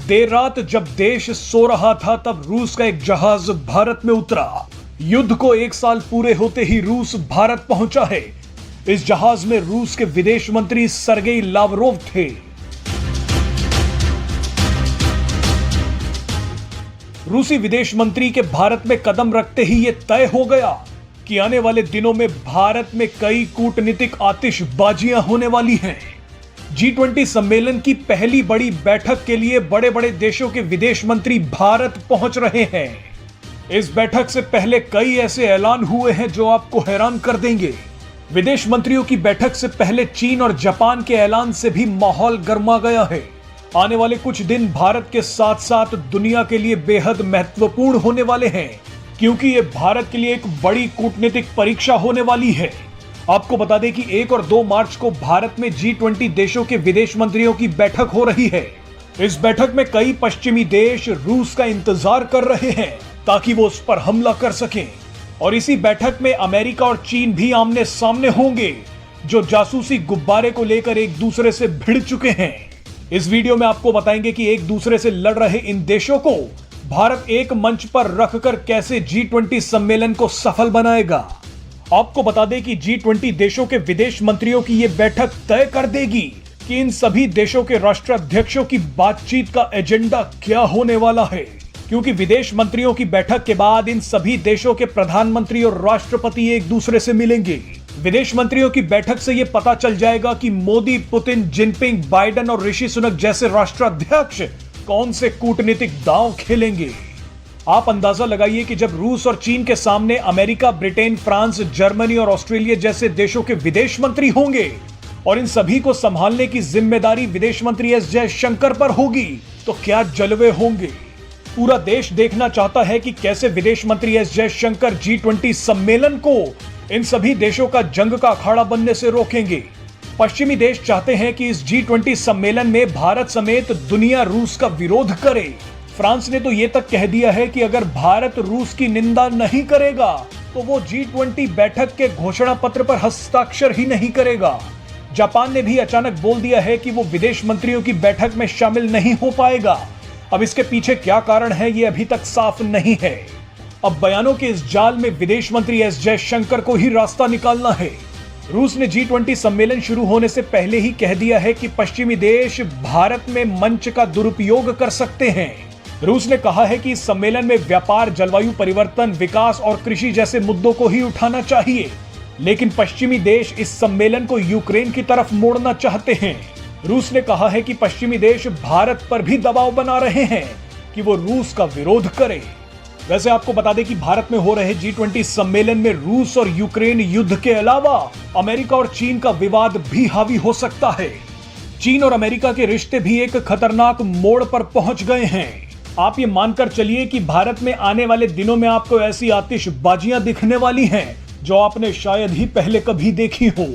देर रात जब देश सो रहा था तब रूस का एक जहाज भारत में उतरा। युद्ध को 1 साल पूरे होते ही रूस भारत पहुंचा है। इस जहाज में रूस के विदेश मंत्री सर्गेई लावरोव थे। रूसी विदेश मंत्री के भारत में कदम रखते ही यह तय हो गया कि आने वाले दिनों में भारत में कई कूटनीतिक आतिशबाजियां होने वाली हैं। G20 सम्मेलन की पहली बड़ी बैठक के लिए बड़े बड़े देशों के विदेश मंत्री भारत पहुंच रहे हैं। इस बैठक से पहले कई ऐसे ऐलान हुए हैं जो आपको हैरान कर देंगे। विदेश मंत्रियों की बैठक से पहले चीन और जापान के ऐलान से भी माहौल गर्मा गया है। आने वाले कुछ दिन भारत के साथ साथ दुनिया के लिए बेहद महत्वपूर्ण होने वाले हैं, क्योंकि ये भारत के लिए एक बड़ी कूटनीतिक परीक्षा होने वाली है। आपको बता दें कि 1 और 2 मार्च को भारत में G20 देशों के विदेश मंत्रियों की बैठक हो रही है। इस बैठक में कई पश्चिमी देश रूस का इंतजार कर रहे हैं ताकि वो उस पर हमला कर सकें, और इसी बैठक में अमेरिका और चीन भी आमने सामने होंगे, जो जासूसी गुब्बारे को लेकर एक दूसरे से भिड़ चुके हैं। इस वीडियो में आपको बताएंगे कि एक दूसरे से लड़ रहे इन देशों को भारत एक मंच पर रखकर कैसे G20 सम्मेलन को सफल बनाएगा। आपको बता दें कि G20 देशों के विदेश मंत्रियों की यह बैठक तय कर देगी कि इन सभी देशों के राष्ट्राध्यक्षों की बातचीत का एजेंडा क्या होने वाला है, क्योंकि विदेश मंत्रियों की बैठक के बाद इन सभी देशों के प्रधानमंत्री और राष्ट्रपति एक दूसरे से मिलेंगे। विदेश मंत्रियों की बैठक से यह पता चल जाएगा कि मोदी, पुतिन, जिनपिंग, बाइडेन और ऋषि सुनक जैसे राष्ट्राध्यक्ष कौन से कूटनीतिक दांव खेलेंगे। आप अंदाजा लगाइए कि जब रूस और चीन के सामने अमेरिका, ब्रिटेन, फ्रांस, जर्मनी और ऑस्ट्रेलिया जैसे देशों के विदेश मंत्री होंगे और इन सभी को संभालने की जिम्मेदारी विदेश मंत्री एस जयशंकर पर होगी, तो क्या जलवे होंगे। पूरा देश देखना चाहता है कि कैसे विदेश मंत्री एस जयशंकर G20 सम्मेलन को इन सभी देशों का जंग का अखाड़ा बनने से रोकेंगे। पश्चिमी देश चाहते हैं कि इस G20 सम्मेलन में भारत समेत दुनिया रूस का विरोध करे। फ्रांस ने तो ये तक कह दिया है कि अगर भारत रूस की निंदा नहीं करेगा तो वो G20 बैठक के घोषणा पत्र पर हस्ताक्षर ही नहीं करेगा। जापान ने भी अचानक बोल दिया है कि वो विदेश मंत्रियों की बैठक में शामिल नहीं हो पाएगा। अब इसके पीछे क्या कारण है ये अभी तक साफ नहीं है। अब बयानों के इस जाल में विदेश मंत्री एस जयशंकर को ही रास्ता निकालना है। रूस ने G20 सम्मेलन शुरू होने से पहले ही कह दिया है कि पश्चिमी देश भारत में मंच का दुरुपयोग कर सकते हैं। रूस ने कहा है कि इस सम्मेलन में व्यापार, जलवायु परिवर्तन, विकास और कृषि जैसे मुद्दों को ही उठाना चाहिए, लेकिन पश्चिमी देश इस सम्मेलन को यूक्रेन की तरफ मोड़ना चाहते हैं। रूस ने कहा है कि पश्चिमी देश भारत पर भी दबाव बना रहे हैं कि वो रूस का विरोध करे। वैसे आपको बता दें कि भारत में हो रहे G20 सम्मेलन में रूस और यूक्रेन युद्ध के अलावा अमेरिका और चीन का विवाद भी हावी हो सकता है। चीन और अमेरिका के रिश्ते भी एक खतरनाक मोड़ पर पहुंच गए हैं। आप ये मानकर चलिए कि भारत में आने वाले दिनों में आपको ऐसी आतिशबाजियां दिखने वाली हैं जो आपने शायद ही पहले कभी देखी हो।